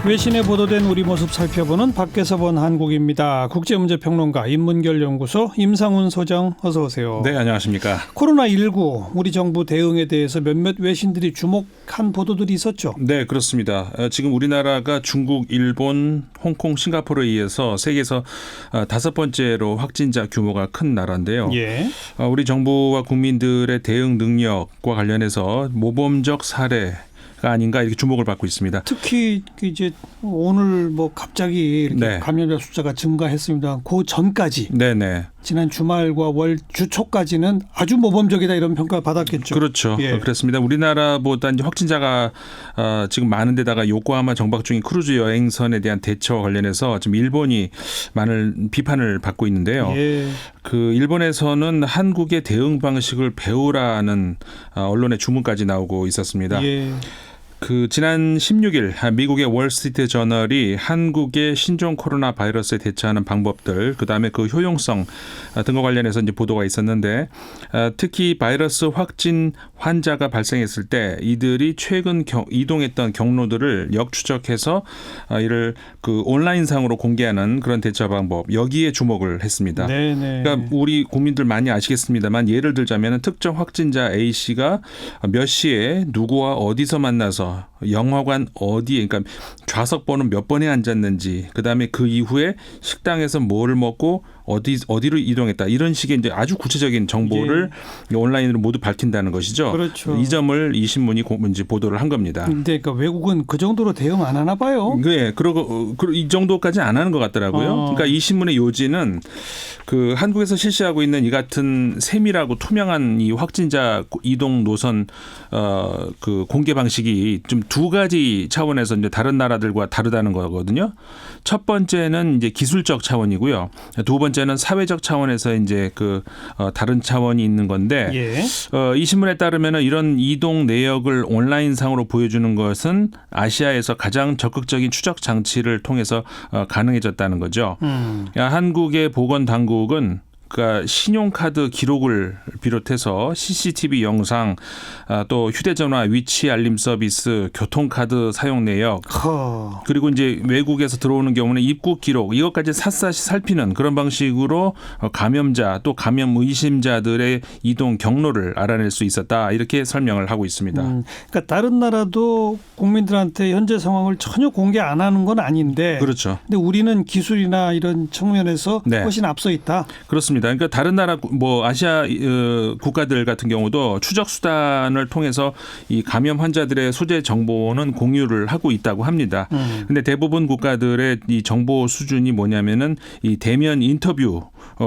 외신에 보도된 우리 모습 살펴보는 밖에서 본 한국입니다. 국제문제평론가 인문결연구소 임상훈 소장 어서 오세요. 네, 안녕하십니까. 코로나19 우리 정부 대응에 대해서 몇몇 외신들이 주목한 보도들이 있었죠. 네, 그렇습니다. 지금 우리나라가 중국, 일본, 홍콩, 싱가포르에 이어서 세계에서 5번째로 확진자 규모가 큰 나라인데요. 예. 우리 정부와 국민들의 대응 능력과 관련해서 모범적 사례가 아닌가 이렇게 주목을 받고 있습니다. 특히 이제 오늘 뭐 갑자기 이렇게 네. 감염자 숫자가 증가했습니다. 그 전까지 네네. 지난 주말과 월 주초까지는 아주 모범적이다 이런 평가 받았겠죠. 그렇죠. 예. 그렇습니다. 우리나라보다 이제 확진자가 지금 많은 데다가 요코하마 정박 중인 크루즈 여행선에 대한 대처와 관련해서 지금 일본이 많은 비판을 받고 있는데요. 예. 그 일본에서는 한국의 대응 방식을 배우라는 언론의 주문까지 나오고 있었습니다. 예. 그 지난 16일 미국의 월스트리트 저널이 한국의 신종 코로나 바이러스에 대처하는 방법들, 그다음에 그 효용성 등과 관련해서 이제 보도가 있었는데, 특히 바이러스 확진 환자가 발생했을 때 이들이 최근 이동했던 경로들을 역추적해서 이를 그 온라인상으로 공개하는 그런 대처 방법, 여기에 주목을 했습니다. 네네. 그러니까 우리 국민들 많이 아시겠습니다만, 예를 들자면 특정 확진자 A 씨가 몇 시에 누구와 어디서 만나서 영화관 어디에, 그러니까 좌석 번호 몇 번에 앉았는지, 그다음에 그 이후에 식당에서 뭘 먹고 어디로 이동했다, 이런 식의 이제 아주 구체적인 정보를 온라인으로 모두 밝힌다는 것이죠. 그렇죠. 이 점을 이 신문이 이제 보도를 한 겁니다. 근데 그러니까 외국은 그 정도로 대응 안 하나 봐요. 네, 그러고 이 정도까지 안 하는 것 같더라고요. 그러니까 이 신문의 요지는 그 한국에서 실시하고 있는 이 같은 세밀하고 투명한 이 확진자 이동 노선 그 공개 방식이 좀 두 가지 차원에서 이제 다른 나라들과 다르다는 거거든요. 첫 번째는 이제 기술적 차원이고요. 두 번째는 사회적 차원에서 이제 그 다른 차원이 있는 건데, 예. 이 신문에 따르면 이런 이동 내역을 온라인상으로 보여주는 것은 아시아에서 가장 적극적인 추적 장치를 통해서 가능해졌다는 거죠. 한국의 보건당국은 그러니까 신용카드 기록을 비롯해서 CCTV 영상, 또 휴대전화 위치 알림 서비스, 교통카드 사용 내역, 그리고 이제 외국에서 들어오는 경우는 입국 기록, 이것까지 샅샅이 살피는 그런 방식으로 감염자 또 감염 의심자들의 이동 경로를 알아낼 수 있었다, 이렇게 설명을 하고 있습니다. 그러니까 다른 나라도 국민들한테 현재 상황을 전혀 공개 안 하는 건 아닌데, 그렇죠. 근데 우리는 기술이나 이런 측면에서 네. 훨씬 앞서 있다. 그렇습니다. 그러니까 다른 나라 뭐 아시아 국가들 같은 경우도 추적 수단을 통해서 이 감염 환자들의 소재 정보는 공유를 하고 있다고 합니다. 그런데 대부분 국가들의 이 정보 수준이 뭐냐면은 이 대면 인터뷰,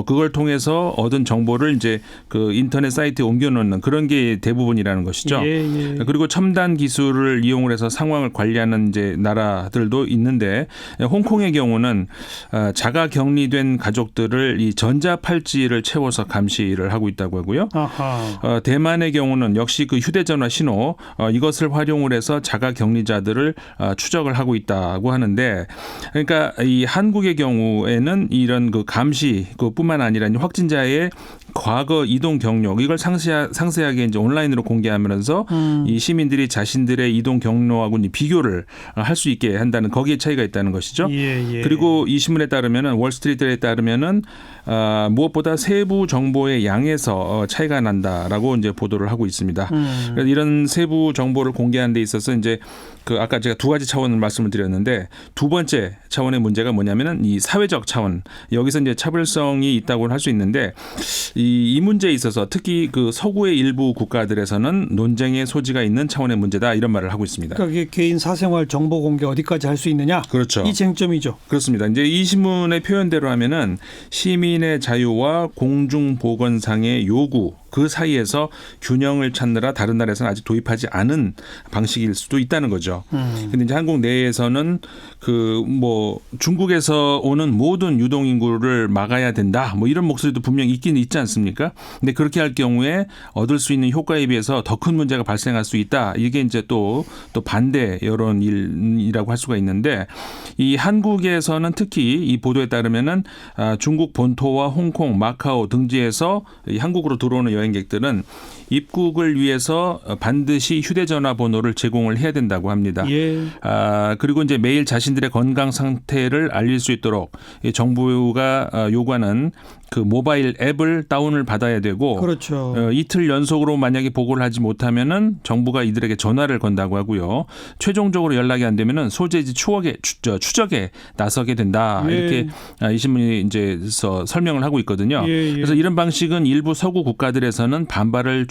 그걸 통해서 얻은 정보를 이제 그 인터넷 사이트에 옮겨놓는 그런 게 대부분이라는 것이죠. 예. 그리고 첨단 기술을 이용을 해서 상황을 관리하는 이제 나라들도 있는데, 홍콩의 경우는 자가 격리된 가족들을 이 전자팔찌를 채워서 감시를 하고 있다고 하고요. 아하. 대만의 경우는 역시 그 휴대전화 신호, 이것을 활용을 해서 자가 격리자들을 추적을 하고 있다고 하는데, 그러니까 이 한국의 경우에는 이런 그 감시 그뿐만 아니라 확진자의 과거 이동 경로, 이걸 상세하게 이제 온라인으로 공개하면서 이 시민들이 자신들의 이동 경로하고 비교를 할 수 있게 한다는, 거기에 차이가 있다는 것이죠. 예. 그리고 이 신문에 따르면은, 월스트리트에 따르면은 무엇보다 세부 정보의 양에서 차이가 난다라고 이제 보도를 하고 있습니다. 그래서 이런 세부 정보를 공개하는 데 있어서 이제 그 아까 제가 두 가지 차원을 말씀을 드렸는데, 두 번째 차원의 문제가 뭐냐면은 이 사회적 차원, 여기서 이제 차별성이 있다고 할 수 있는데, 이 문제에 있어서 특히 그 서구의 일부 국가들에서는 논쟁의 소지가 있는 차원의 문제다, 이런 말을 하고 있습니다. 그러니까 이게 개인 사생활 정보 공개 어디까지 할 수 있느냐? 그렇죠. 이 쟁점이죠. 그렇습니다. 이제 이 신문의 표현대로 하면은 시민의 자유와 공중보건상의 요구, 그 사이에서 균형을 찾느라 다른 나라에서는 아직 도입하지 않은 방식일 수도 있다는 거죠. 근데 이제 한국 내에서는 그 뭐 중국에서 오는 모든 유동 인구를 막아야 된다, 뭐 이런 목소리도 분명히 있긴 있지 않습니까? 근데 그렇게 할 경우에 얻을 수 있는 효과에 비해서 더 큰 문제가 발생할 수 있다. 이게 이제 또 반대 여론이라고 할 수가 있는데, 이 한국에서는 특히 이 보도에 따르면은 중국 본토와 홍콩, 마카오 등지에서 이 한국으로 들어오는 여행객들은 입국을 위해서 반드시 휴대전화 번호를 제공을 해야 된다고 합니다. 예. 그리고 이제 매일 자신들의 건강 상태를 알릴 수 있도록 정부가 요구하는 그 모바일 앱을 다운을 받아야 되고, 그렇죠. 이틀 연속으로 만약에 보고를 하지 못하면은 정부가 이들에게 전화를 건다고 하고요. 최종적으로 연락이 안 되면은 소재지 추적에 나서게 된다. 예. 이렇게 이 신문이 이제서 설명을 하고 있거든요. 예. 그래서 이런 방식은 일부 서구 국가들에서는 반발을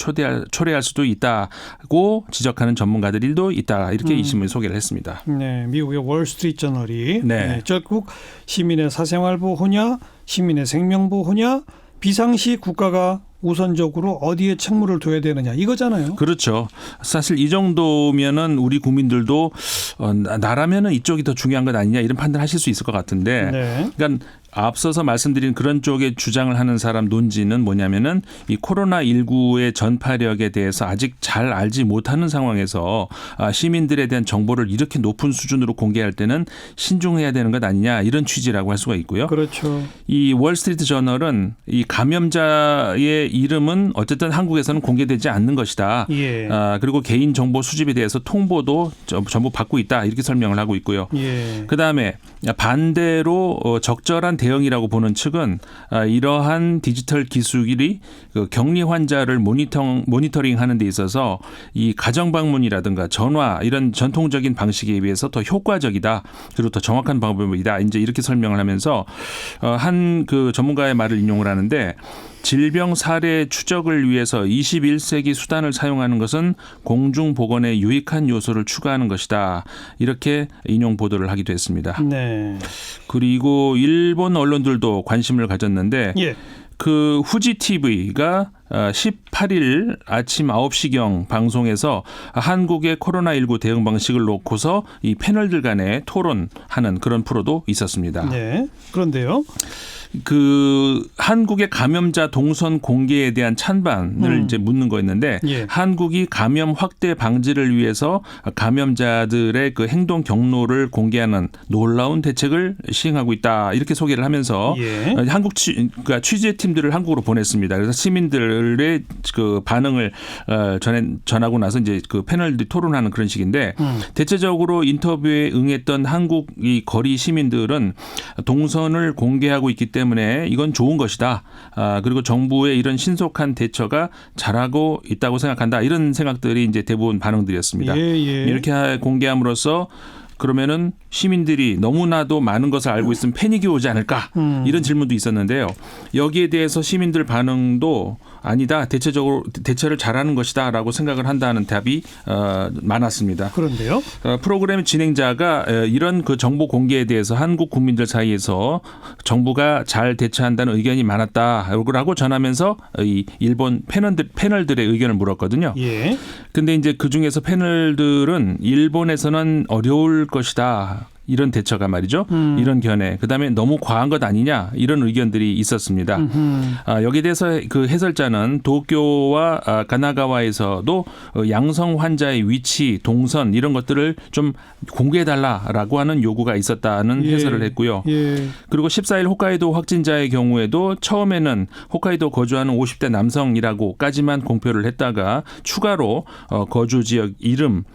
초래할 수도 있다고 지적하는 전문가들도 있다. 이렇게 이 신문이 소개를 했습니다. 네, 미국의 월스트리트 저널이 네. 결국 시민의 사생활 보호냐, 시민의 생명 보호냐, 비상시 국가가 우선적으로 어디에 책무를 둬야 되느냐 이거잖아요. 그렇죠. 사실 이 정도면은 우리 국민들도 나라면은 이쪽이 더 중요한 것 아니냐 이런 판단하실 수 있을 것 같은데, 네. 그러니까 앞서서 말씀드린 그런 쪽에 주장을 하는 사람 논지는 뭐냐면은 이 코로나19의 전파력에 대해서 아직 잘 알지 못하는 상황에서 시민들에 대한 정보를 이렇게 높은 수준으로 공개할 때는 신중해야 되는 것 아니냐 이런 취지라고 할 수가 있고요. 그렇죠. 이 월스트리트 저널은 이 감염자의 이름은 어쨌든 한국에서는 공개되지 않는 것이다. 예. 그리고 개인 정보 수집에 대해서 통보도 전부 받고 있다. 이렇게 설명을 하고 있고요. 예. 그다음에 반대로 적절한 대응이라고 보는 측은 이러한 디지털 기술이 그 격리 환자를 모니터링하는 데 있어서 이 가정 방문이라든가 전화 이런 전통적인 방식에 비해서 더 효과적이다. 그리고 더 정확한 방법이다. 이제 이렇게 설명을 하면서 한 그 전문가의 말을 인용을 하는데, 질병 사례 추적을 위해서 21세기 수단을 사용하는 것은 공중보건에 유익한 요소를 추가하는 것이다. 이렇게 인용 보도를 하기도 했습니다. 네. 그리고 일본 언론들도 관심을 가졌는데, 예. 그 후지 TV가 18일 아침 9시경 방송에서 한국의 코로나19 대응 방식을 놓고서 이 패널들 간에 토론하는 그런 프로도 있었습니다. 네. 그런데요. 그 한국의 감염자 동선 공개에 대한 찬반을 이제 묻는 거였는데, 예. 한국이 감염 확대 방지를 위해서 감염자들의 그 행동 경로를 공개하는 놀라운 대책을 시행하고 있다. 이렇게 소개를 하면서 예. 한국 그러니까 취재팀들을 한국으로 보냈습니다. 그래서 시민들의 그 반응을 전하고 나서 이제 그 패널들이 토론하는 그런 식인데, 대체적으로 인터뷰에 응했던 한국 이 거리 시민들은 동선을 공개하고 있기 때문에 이건 좋은 것이다. 그리고 정부의 이런 신속한 대처가 잘하고 있다고 생각한다. 이런 생각들이 이제 대부분 반응들이었습니다. 예. 이렇게 공개함으로써 그러면은 시민들이 너무나도 많은 것을 알고 있으면 패닉이 오지 않을까 이런 질문도 있었는데요. 여기에 대해서 시민들 반응도 아니다. 대처를 잘하는 것이다라고 생각을 한다는 답이 많았습니다. 그런데요. 프로그램 진행자가 이런 그 정보 공개에 대해서 한국 국민들 사이에서 정부가 잘 대처한다는 의견이 많았다라고 전하면서 이 일본 패널들의 의견을 물었거든요. 예. 근데 이제 그 중에서 패널들은 일본에서는 어려울 것이다. 이런 대처가 말이죠. 이런 견해. 그다음에 너무 과한 것 아니냐 이런 의견들이 있었습니다. 여기에 대해서 그 해설자는 도쿄와 가나가와에서도 양성 환자의 위치, 동선 이런 것들을 좀 공개해달라라고 하는 요구가 있었다는 해설을 했고요. 예. 그리고 14일 홋카이도 확진자의 경우에도 처음에는 홋카이도 거주하는 50대 남성이라고까지만 공표를 했다가 추가로 거주 지역 이름,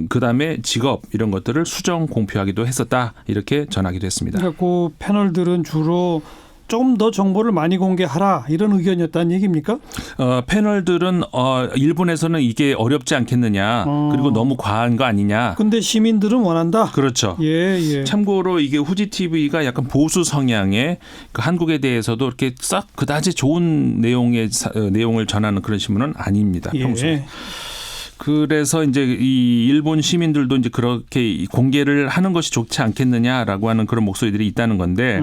그다음에 직업 이런 것들을 수정 공표하기도 했었다. 이렇게 전하기도 했습니다. 그러니까 그 패널들은 주로 조금 더 정보를 많이 공개하라 이런 의견이었다는 얘기입니까? 패널들은 일본에서는 이게 어렵지 않겠느냐. 그리고 너무 과한 거 아니냐. 근데 시민들은 원한다. 그렇죠. 예. 참고로 이게 후지 TV가 약간 보수 성향의 그 한국에 대해서도 이렇게 싹 그다지 좋은 내용을 전하는 그런 신문은 아닙니다. 평소에. 그래서 이제 이 일본 시민들도 이제 그렇게 공개를 하는 것이 좋지 않겠느냐라고 하는 그런 목소리들이 있다는 건데,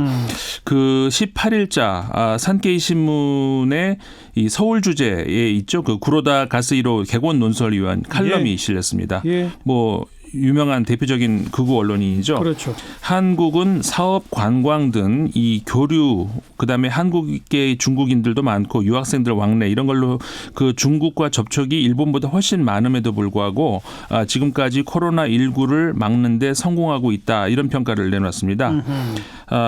그 18일자 산케이 신문의 이 서울 주제에 있죠. 그 구로다 가스히로 객원 논설위원 칼럼이 실렸습니다. 뭐 유명한 대표적인 극우 언론인이죠. 그렇죠. 한국은 사업, 관광 등 이 교류, 그다음에 한국계 중국인들도 많고 유학생들 왕래 이런 걸로 그 중국과 접촉이 일본보다 훨씬 많음에도 불구하고 지금까지 코로나19를 막는 데 성공하고 있다. 이런 평가를 내놨습니다.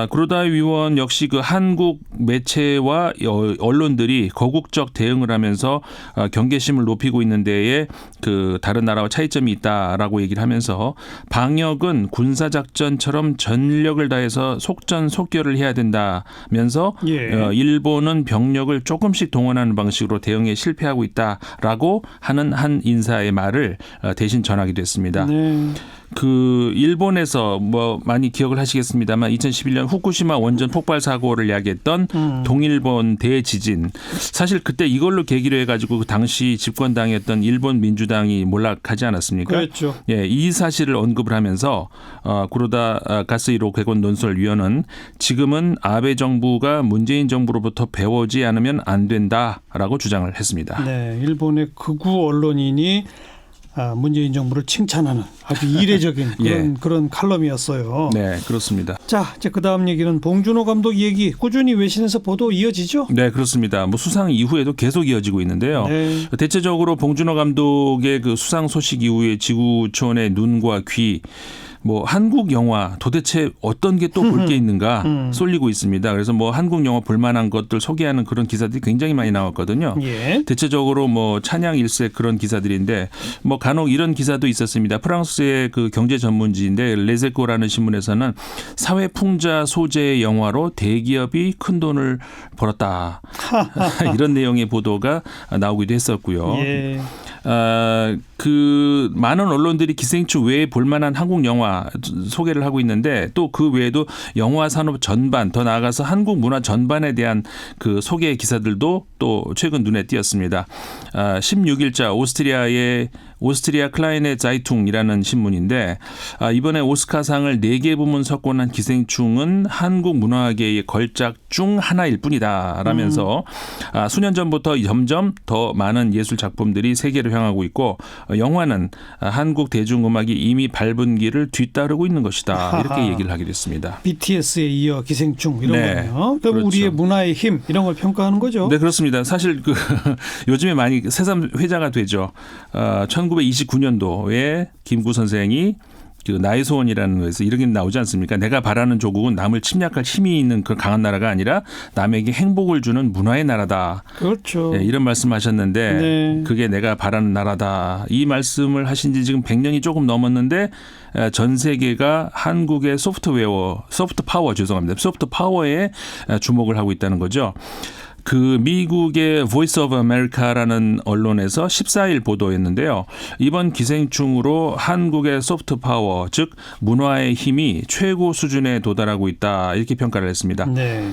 구로다이 위원 역시 그 한국 매체와 언론들이 거국적 대응을 하면서 경계심을 높이고 있는 데에 그 다른 나라와 차이점이 있다라고 얘기를 하면서 방역은 군사작전처럼 전력을 다해서 속전속결을 해야 된다면서 일본은 병력을 조금씩 동원하는 방식으로 대응에 실패하고 있다라고 하는 한 인사의 말을 대신 전하기도 했습니다. 네. 그 일본에서 뭐 많이 기억을 하시겠습니다만 2011년 후쿠시마 원전 폭발 사고를 야기했던 동일본 대지진, 사실 그때 이걸로 계기로 해가지고 그 당시 집권당이었던 일본 민주당이 몰락하지 않았습니까? 그렇죠. 예, 이 사실을 언급을 하면서 구로다 가스이로 객원 논설위원은 지금은 아베 정부가 문재인 정부로부터 배우지 않으면 안 된다라고 주장을 했습니다. 네, 일본의 극우 언론인이 문재인 정부를 칭찬하는 아주 이례적인 그런 칼럼이었어요. 네, 그렇습니다. 자, 이제 그다음 얘기는 봉준호 감독 얘기 꾸준히 외신에서 보도 이어지죠? 네, 그렇습니다. 뭐 수상 이후에도 계속 이어지고 있는데요. 네. 대체적으로 봉준호 감독의 그 수상 소식 이후에 지구촌의 눈과 귀, 뭐 한국 영화 도대체 어떤 게 또 볼 게 있는가 쏠리고 있습니다. 그래서 뭐 한국 영화 볼만한 것들 소개하는 그런 기사들이 굉장히 많이 나왔거든요. 예. 대체적으로 뭐 찬양 일색 그런 기사들인데 뭐 간혹 이런 기사도 있었습니다. 프랑스의 그 경제 전문지인데 레세코라는 신문에서는 사회 풍자 소재의 영화로 대기업이 큰 돈을 벌었다. 이런 내용의 보도가 나오기도 했었고요. 예. 그 많은 언론들이 기생충 외에 볼만한 한국 영화 소개를 하고 있는데 또 그 외에도 영화 산업 전반, 더 나아가서 한국 문화 전반에 대한 그 소개 기사들도 또 최근 눈에 띄었습니다. 16일자 오스트리아 클라이네 자이퉁이라는 신문인데 이번에 오스카상을 4개 부문 석권한 기생충은 한국 문화계의 걸작 중 하나일 뿐이다 라면서 수년 전부터 점점 더 많은 예술 작품들이 세계로 향하고 있고 영화는 한국 대중음악이 이미 밟은 길을 뒤따르고 있는 것이다. 이렇게 얘기를 하게 됐습니다. BTS에 이어 기생충 이런 거네요. 그럼 그렇죠. 우리의 문화의 힘 이런 걸 평가하는 거죠. 네, 그렇습니다. 사실 그 요즘에 많이 새삼 회자가 되죠. 1929년도에 김구 선생이 그 나의 소원이라는 거에서 이런 게 나오지 않습니까? 내가 바라는 조국은 남을 침략할 힘이 있는 그 강한 나라가 아니라 남에게 행복을 주는 문화의 나라다. 그렇죠. 네, 이런 말씀하셨는데 네. 그게 내가 바라는 나라다. 이 말씀을 하신 지 지금 100년이 조금 넘었는데 전 세계가 한국의 소프트 파워에 주목을 하고 있다는 거죠. 그 미국의 Voice of America라는 언론에서 14일 보도했는데요. 이번 기생충으로 한국의 소프트 파워, 즉 문화의 힘이 최고 수준에 도달하고 있다. 이렇게 평가를 했습니다. 네.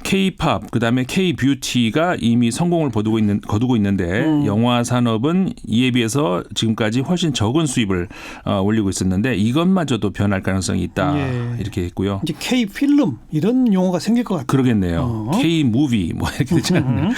K-팝, 그다음에 K-뷰티가 이미 성공을 거두고 있는데 영화 산업은 이에 비해서 지금까지 훨씬 적은 수입을 올리고 있었는데 이것마저도 변할 가능성이 있다. 이렇게 했고요. 이제 K-필름 이런 용어가 생길 것 같아요. 그러겠네요. K-무비 뭐 이렇게 되지 않나요?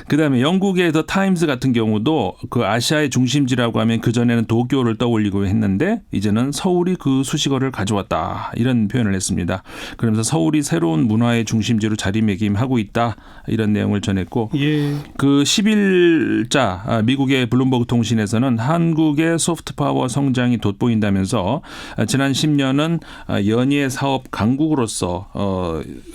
그다음에 영국의 더 타임스 같은 경우도 그 아시아의 중심지라고 하면 그전에는 도쿄를 떠올리고 했는데 이제는 서울이 그 수식어를 가져왔다. 이런 표현을 했습니다. 그러면서 서울이 새로운 문화의 중심지로 자리매김하고 있다. 이런 내용을 전했고 그 10일자 미국의 블룸버그 통신에서는 한국의 소프트 파워 성장이 돋보인다면서 지난 10년은 연예 사업 강국으로서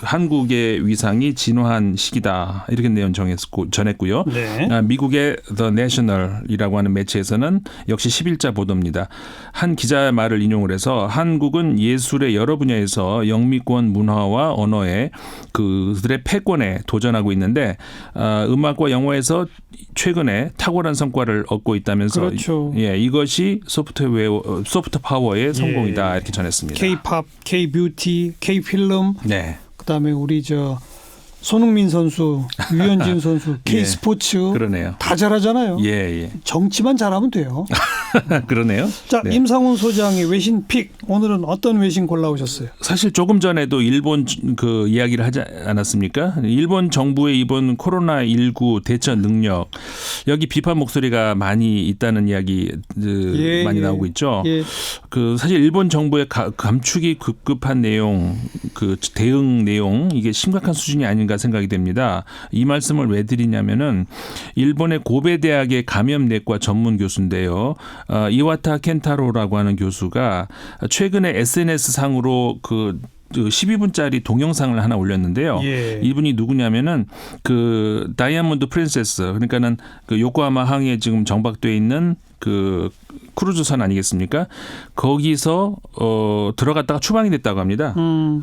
한국의 위상이 진화한 시기다. 이렇게 내용 전했고요. 네. 미국의 The National이라고 하는 매체에서는 역시 10일자 보도입니다. 한 기자의 말을 인용을 해서 한국은 예술의 여러 분야에서 영미권 문화와 언어에 그들의 패권에 도전하고 있는데 음악과 영화에서 최근에 탁월한 성과를 얻고 있다면서 그렇죠. 이것이 소프트 파워의 성공이다. 이렇게 전했습니다. K-팝, K-뷰티, K-필름, 네. 그다음에 우리 손흥민 선수, 유현진 선수, K-스포츠 그러네요. 다 잘하잖아요. 정치만 잘하면 돼요. 그러네요. 자, 임상훈 소장의 외신 픽 오늘은 어떤 외신 골라오셨어요? 사실 조금 전에도 일본 그 이야기를 하지 않았습니까? 일본 정부의 이번 코로나19 대처 능력 여기 비판 목소리가 많이 있다는 이야기 많이 나오고 있죠. 그 사실 일본 정부의 감축이 급급한 내용, 그 대응 내용 이게 심각한 수준이 아닌가 생각이 됩니다. 이 말씀을 왜 드리냐면은 일본의 고베 대학의 감염내과 전문 교수인데요. 이와타 켄타로라고 하는 교수가 최근에 SNS 상으로 그 12분짜리 동영상을 하나 올렸는데요. 예. 이분이 누구냐면은 그 다이아몬드 프린세스, 그러니까는 그 요코하마 항에 지금 정박돼 있는 그 크루즈선 아니겠습니까? 거기서 들어갔다가 추방이 됐다고 합니다.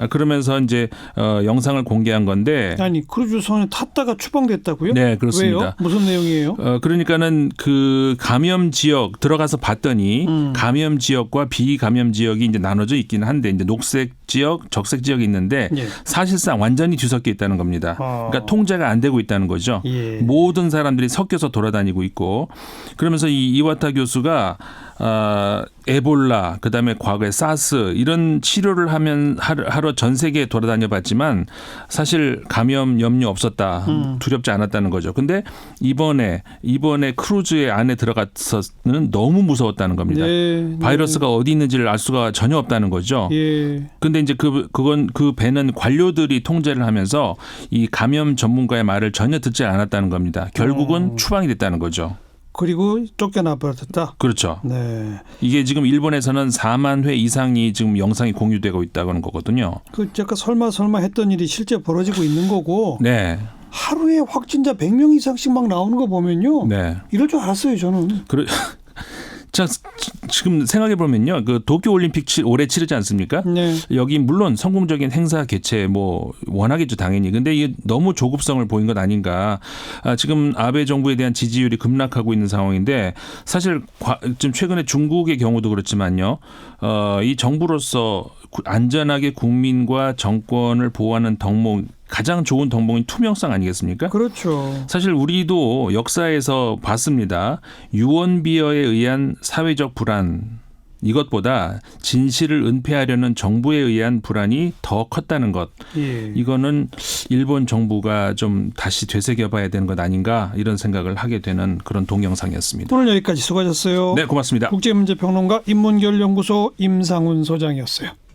그러면서 이제 영상을 공개한 건데. 아니 크루즈선에 탔다가 추방됐다고요? 네, 그렇습니다. 왜요? 무슨 내용이에요? 그러니까는 그 감염 지역 들어가서 봤더니 감염 지역과 비감염 지역이 이제 나눠져 있기는 한데 이제 녹색 지역, 적색 지역이 있는데 예. 사실상 완전히 뒤섞여 있다는 겁니다. 그러니까 통제가 안 되고 있다는 거죠. 예. 모든 사람들이 섞여서 돌아다니고 있고 그러면서 이 이와타 교수가 에볼라, 그다음에 과거에 사스 이런 치료를 하러 전 세계에 돌아다녀 봤지만 사실 감염 염려 없었다. 두렵지 않았다는 거죠. 근데 이번에 크루즈의 안에 들어가서는 너무 무서웠다는 겁니다. 네, 바이러스가 어디 있는지를 알 수가 전혀 없다는 거죠. 예. 근데 이제 그 배는 관료들이 통제를 하면서 이 감염 전문가의 말을 전혀 듣지 않았다는 겁니다. 결국은 추방이 됐다는 거죠. 그리고 쫓겨나 버렸다. 그렇죠. 네. 이게 지금 일본에서는 4만 회 이상이 지금 영상이 공유되고 있다고 하는 거거든요. 그 제가 설마 했던 일이 실제 벌어지고 있는 거고. 네. 하루에 확진자 100명 이상씩 막 나오는 거 보면요. 네. 이럴 줄 알았어요, 저는. 자, 지금 생각해 보면요. 그 도쿄 올림픽 올해 치르지 않습니까? 네. 여기 물론 성공적인 행사 개최 뭐 원하겠죠, 당연히. 근데 이게 너무 조급성을 보인 것 아닌가. 지금 아베 정부에 대한 지지율이 급락하고 있는 상황인데 사실 좀 최근에 중국의 경우도 그렇지만요. 이 정부로서 안전하게 국민과 정권을 보호하는 덕목, 가장 좋은 덕목이 투명성 아니겠습니까? 그렇죠. 사실 우리도 역사에서 봤습니다. 유언비어에 의한 사회적 불안, 이것보다 진실을 은폐하려는 정부에 의한 불안이 더 컸다는 것. 예. 이거는 일본 정부가 좀 다시 되새겨봐야 되는 것 아닌가 이런 생각을 하게 되는 그런 동영상이었습니다. 오늘 여기까지 수고하셨어요. 네, 고맙습니다. 국제문제평론가 인문결연구소 임상훈 소장이었어요.